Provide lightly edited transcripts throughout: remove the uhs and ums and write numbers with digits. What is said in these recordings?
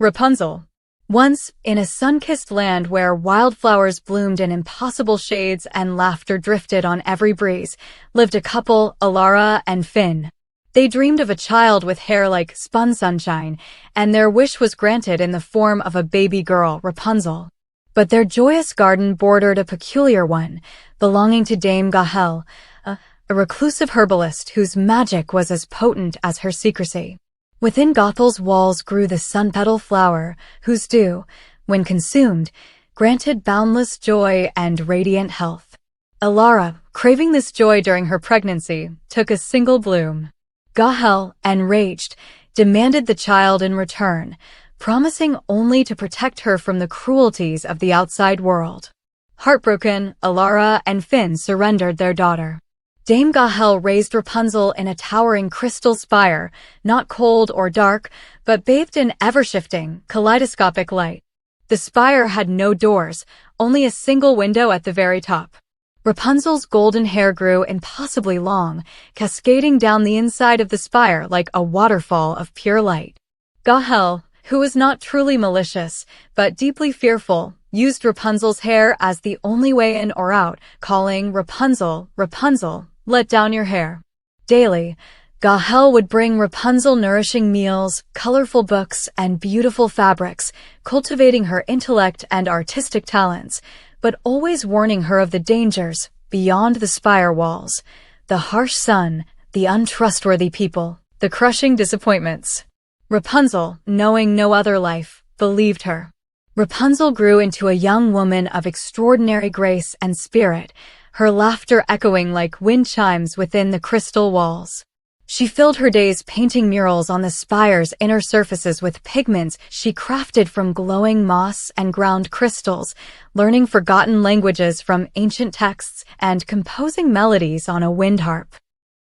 Rapunzel. Once, in a sun-kissed land where wildflowers bloomed in impossible shades and laughter drifted on every breeze, lived a couple, Alara and Finn. They dreamed of a child with hair like spun sunshine, and their wish was granted in the form of a baby girl, Rapunzel. But their joyous garden bordered a peculiar one, belonging to Dame Gahel, a reclusive herbalist whose magic was as potent as her secrecy. Within Gothel's walls grew the sunpetal flower, whose dew, when consumed, granted boundless joy and radiant health. Alara, craving this joy during her pregnancy, took a single bloom. Gahel, enraged, demanded the child in return, promising only to protect her from the cruelties of the outside world. Heartbroken, Alara and Finn surrendered their daughter. Dame Gahel raised Rapunzel in a towering crystal spire, not cold or dark, but bathed in ever-shifting, kaleidoscopic light. The spire had no doors, only a single window at the very top. Rapunzel's golden hair grew impossibly long, cascading down the inside of the spire like a waterfall of pure light. Gahel, who was not truly malicious, but deeply fearful, used Rapunzel's hair as the only way in or out, calling, "Rapunzel, Rapunzel, let down your hair." Daily, Gahel would bring Rapunzel nourishing meals, colorful books, and beautiful fabrics, cultivating her intellect and artistic talents, but always warning her of the dangers beyond the spire walls, the harsh sun, the untrustworthy people, the crushing disappointments. Rapunzel, knowing no other life, believed her. Rapunzel grew into a young woman of extraordinary grace and spirit, her laughter echoing like wind chimes within the crystal walls. She filled her days painting murals on the spire's inner surfaces with pigments she crafted from glowing moss and ground crystals, learning forgotten languages from ancient texts and composing melodies on a wind harp.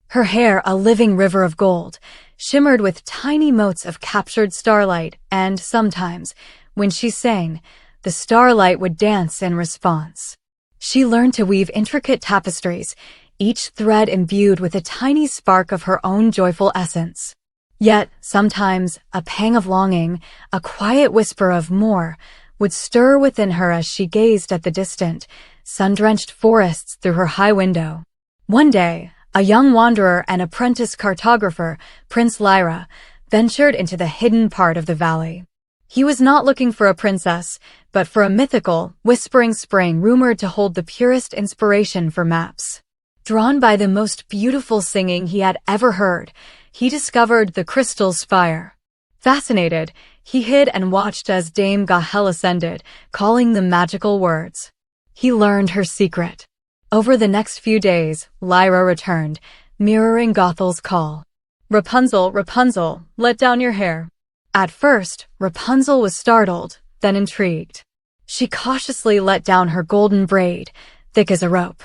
Her hair, a living river of gold, shimmered with tiny motes of captured starlight, and sometimes, when she sang, the starlight would dance in response. She learned to weave intricate tapestries, each thread imbued with a tiny spark of her own joyful essence. Yet, sometimes, a pang of longing, a quiet whisper of more, would stir within her as she gazed at the distant, sun-drenched forests through her high window. One day, a young wanderer and apprentice cartographer, Prince Lyra, ventured into the hidden part of the valley. He was not looking for a princess, but for a mythical, whispering spring rumored to hold the purest inspiration for maps. Drawn by the most beautiful singing he had ever heard, he discovered the crystal spire. Fascinated, he hid and watched as Dame Gahel ascended, calling the magical words. He learned her secret. Over the next few days, Lyra returned, mirroring Gothel's call. "Rapunzel, Rapunzel, let down your hair." At first, Rapunzel was startled, then intrigued. She cautiously let down her golden braid, thick as a rope.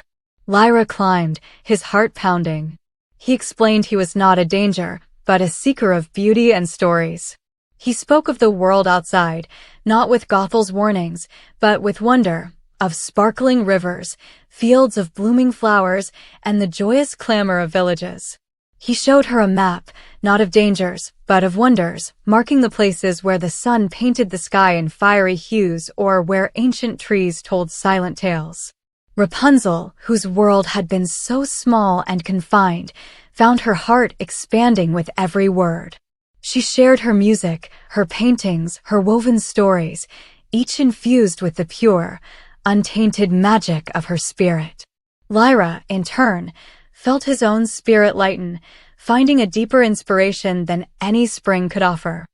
Lyra climbed, his heart pounding. He explained he was not a danger, but a seeker of beauty and stories. He spoke of the world outside, not with Gothel's warnings, but with wonder, of sparkling rivers, fields of blooming flowers, and the joyous clamor of villages. He showed her a map, not of dangers, but of wonders, marking the places where the sun painted the sky in fiery hues or where ancient trees told silent tales. Rapunzel, whose world had been so small and confined, found her heart expanding with every word. She shared her music, her paintings, her woven stories, each infused with the pure, untainted magic of her spirit. Lyra, in turn, felt his own spirit lighten, finding a deeper inspiration than any spring could offer.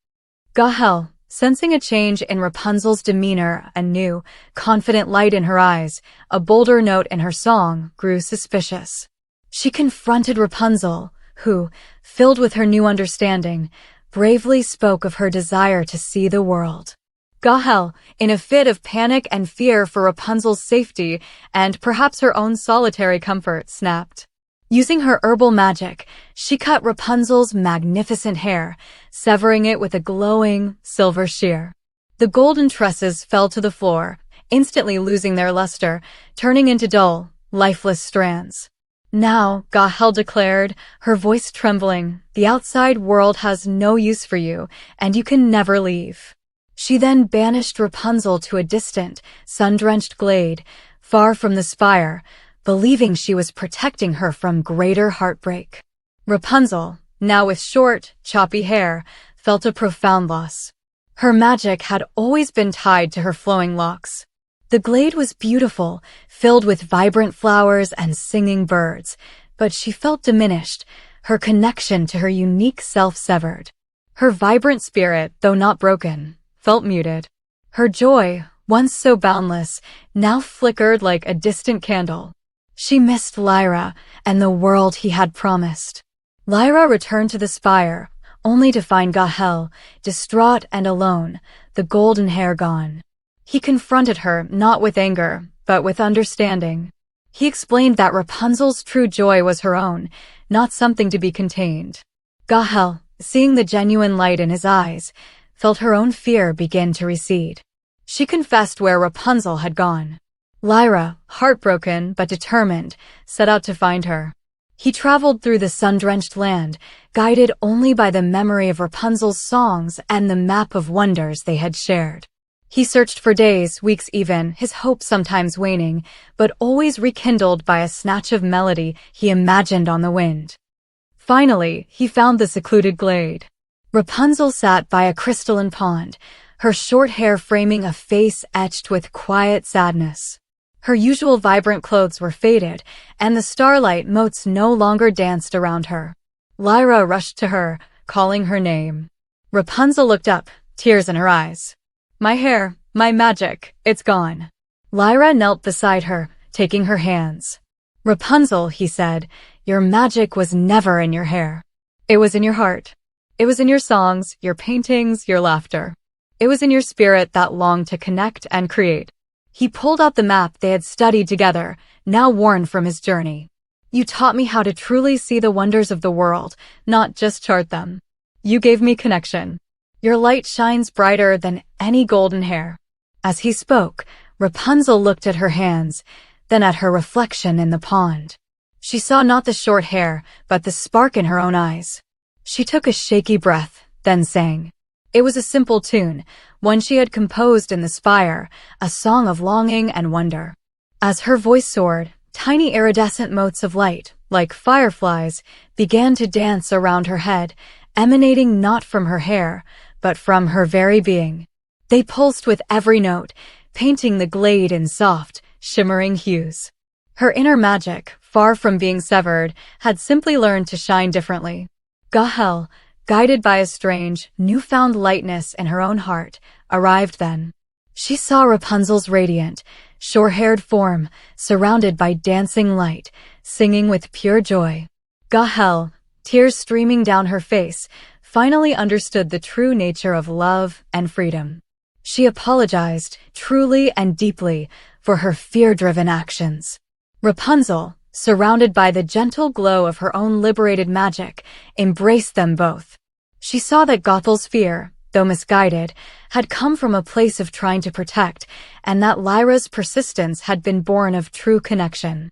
Gahel, sensing a change in Rapunzel's demeanor, a new, confident light in her eyes, a bolder note in her song, grew suspicious. She confronted Rapunzel, who, filled with her new understanding, bravely spoke of her desire to see the world. Gahel, in a fit of panic and fear for Rapunzel's safety and perhaps her own solitary comfort, snapped. Using her herbal magic, she cut Rapunzel's magnificent hair, severing it with a glowing, silver shear. The golden tresses fell to the floor, instantly losing their luster, turning into dull, lifeless strands. "Now," Gahel declared, her voice trembling, "the outside world has no use for you, and you can never leave." She then banished Rapunzel to a distant, sun-drenched glade, far from the spire, believing she was protecting her from greater heartbreak. Rapunzel, now with short, choppy hair, felt a profound loss. Her magic had always been tied to her flowing locks. The glade was beautiful, filled with vibrant flowers and singing birds, but she felt diminished, her connection to her unique self severed. Her vibrant spirit, though not broken, felt muted. Her joy, once so boundless, now flickered like a distant candle. She missed Lyra and the world he had promised. Lyra returned to the spire, only to find Gahel, distraught and alone, the golden hair gone. He confronted her not with anger, but with understanding. He explained that Rapunzel's true joy was her own, not something to be contained. Gahel, seeing the genuine light in his eyes, felt her own fear begin to recede. She confessed where Rapunzel had gone. Lyra, heartbroken but determined, set out to find her. He traveled through the sun-drenched land, guided only by the memory of Rapunzel's songs and the map of wonders they had shared. He searched for days, weeks even, his hope sometimes waning, but always rekindled by a snatch of melody he imagined on the wind. Finally, he found the secluded glade. Rapunzel sat by a crystalline pond, her short hair framing a face etched with quiet sadness. Her usual vibrant clothes were faded, and the starlight motes no longer danced around her. Lyra rushed to her, calling her name. Rapunzel looked up, tears in her eyes. "My hair, my magic, it's gone." Lyra knelt beside her, taking her hands. "Rapunzel," he said, "your magic was never in your hair. It was in your heart. It was in your songs, your paintings, your laughter. It was in your spirit that longed to connect and create." He pulled out the map they had studied together, now worn from his journey. "You taught me how to truly see the wonders of the world, not just chart them. You gave me connection. Your light shines brighter than any golden hair." As he spoke, Rapunzel looked at her hands, then at her reflection in the pond. She saw not the short hair, but the spark in her own eyes. She took a shaky breath, then sang. It was a simple tune, one she had composed in the spire, a song of longing and wonder. As her voice soared, tiny iridescent motes of light, like fireflies, began to dance around her head, emanating not from her hair, but from her very being. They pulsed with every note, painting the glade in soft, shimmering hues. Her inner magic, far from being severed, had simply learned to shine differently. Gahel, guided by a strange, newfound lightness in her own heart, arrived then. She saw Rapunzel's radiant, short-haired form, surrounded by dancing light, singing with pure joy. Gahel, tears streaming down her face, finally understood the true nature of love and freedom. She apologized, truly and deeply, for her fear-driven actions. Rapunzel, surrounded by the gentle glow of her own liberated magic, embraced them both. She saw that Gothel's fear, though misguided, had come from a place of trying to protect, and that Lyra's persistence had been born of true connection.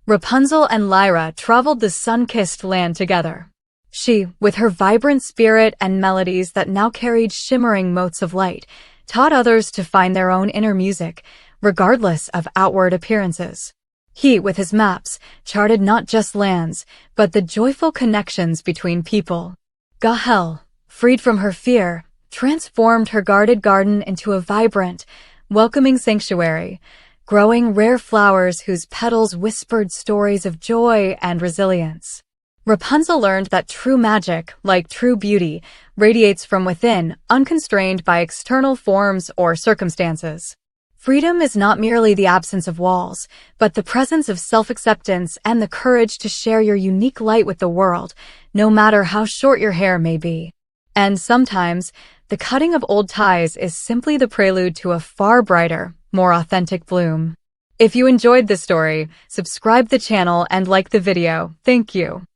Rapunzel and Lyra traveled the sun-kissed land together. She, with her vibrant spirit and melodies that now carried shimmering motes of light, taught others to find their own inner music, regardless of outward appearances. He, with his maps, charted not just lands, but the joyful connections between people. Gahel, freed from her fear, transformed her guarded garden into a vibrant, welcoming sanctuary, growing rare flowers whose petals whispered stories of joy and resilience. Rapunzel learned that true magic, like true beauty, radiates from within, unconstrained by external forms or circumstances. Freedom is not merely the absence of walls, but the presence of self-acceptance and the courage to share your unique light with the world, no matter how short your hair may be. And sometimes, the cutting of old ties is simply the prelude to a far brighter, more authentic bloom. If you enjoyed this story, subscribe the channel and like the video. Thank you.